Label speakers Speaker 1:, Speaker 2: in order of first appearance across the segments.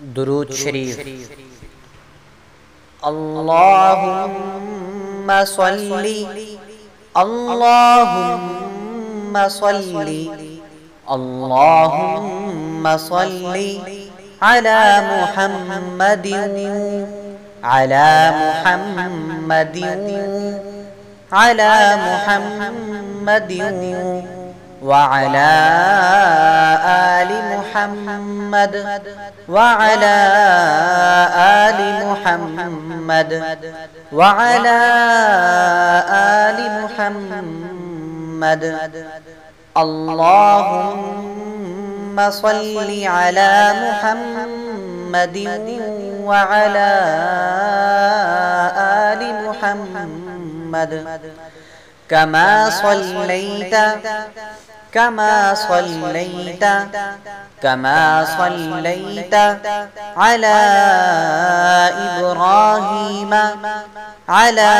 Speaker 1: दुरूद शरीफ। अल्लाहुम्मा सल्ली अल्लाहुम्मा सल्ली अल्लाहुम्मा सल्ली अला मुहम्मदिन अला मुहम्मदिन अला मुहम्मदिन व अला आलि मुहम्मद व अला आलि मुहम्मद व अला आलि मुहम्मद। अल्लाहुम्मा सल्लि अला मुहम्मदिन व अला आलि मुहम्मद कमा सल्लैता कमा सल्लैता कमा सल्लैता अला इब्राहीम अला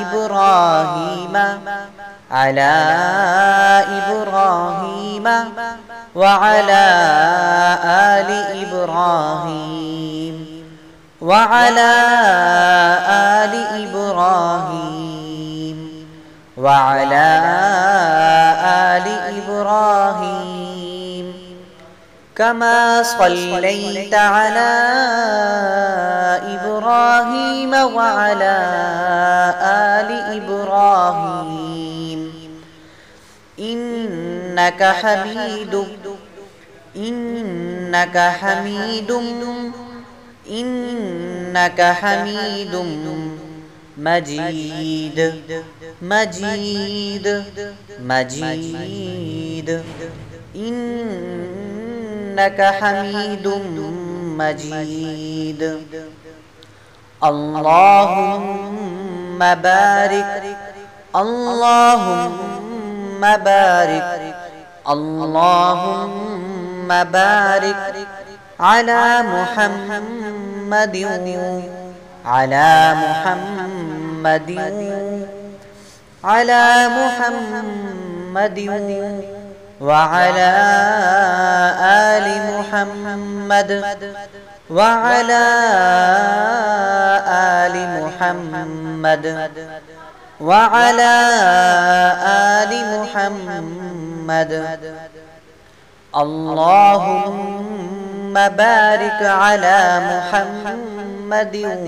Speaker 1: इब्राहीम अला इब्राहीम व अला आलि इब्राहीम व अला आलि इब्राहीम व अला आलि इब्राहीम कमा सल्लैता अला इब्राहीम व अला आलि इब्राहीम इन्नका हमीदुम इन्नका हमीदुम इन्नका हमीदुम मजीद मजीद मजीद इन्नका हमीदुम मजीद। अल्लाहुम्मा बारिक अल्लाहुम्मा बारिक अल्लाहुम्मा बारिक अला मुहम्मदिन अला मुहम्मदिन अला मुहम्मदिन व अला आलि मुहम्मद व अला आलि मुहम्मद व अला आलि मुहम्मद। अल्लाहुम्मा बारिक अला मुहम्मदिन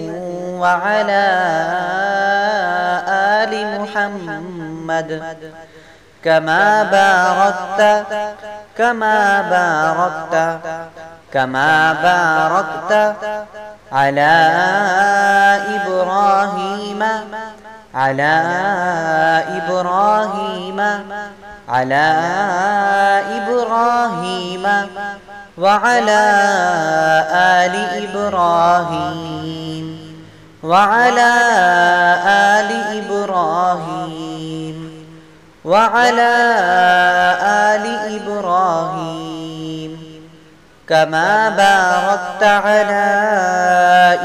Speaker 1: व अला आलि मुहम्मद कमा बारकता कमा बारकता कमा बारकता अला इब्राहीम अला इब्राहीम अला इब्राहीम व अला आलि इब्राहीम व अला आलि इब्राहीम व अला आलि इब्राहीम कमा बारकता अला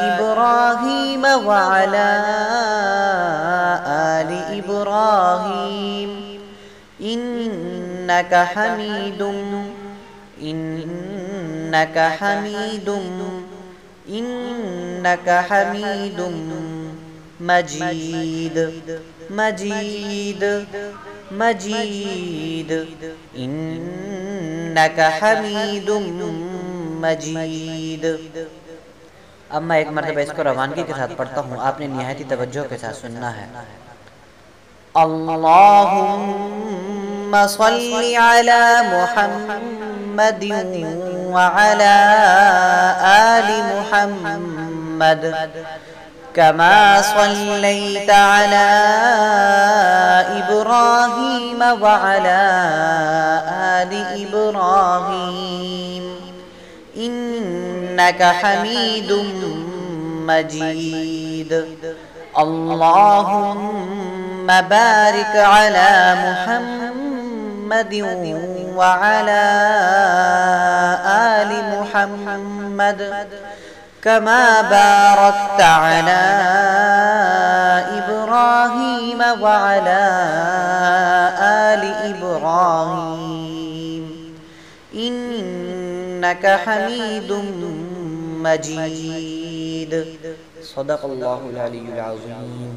Speaker 1: इब्राहीम व अला आलि इब्राहीम इन्नका हमीदुम इन्नका हमीदुम इन्नका हमीदुम मजीद मजीद मजीद इन्नका हमीदुम मजीद। अब मैं एक मरतबा इसको रवानगी के साथ पढ़ता हूँ, आपने निहायती तवज्जो के साथ सुनना है। अल्लाहुम्मा सल्लि अला मुहम्मदिन व अला आलि मुहम्मद कमा सल्लैता अला इब्राहीम व अला आलि इब्राहीम इन्नका हमीदुम मजीद। अल्लाहुम्मा बारिक अला मुहम्मदिन व अला आलि मुहम्मद कमा बारकता अला इब्राहीम व अला आलि इब्राहीम इन्नका हमीदुम मजीद। सदक़ल्लाहुल अलीयुल अज़ीम।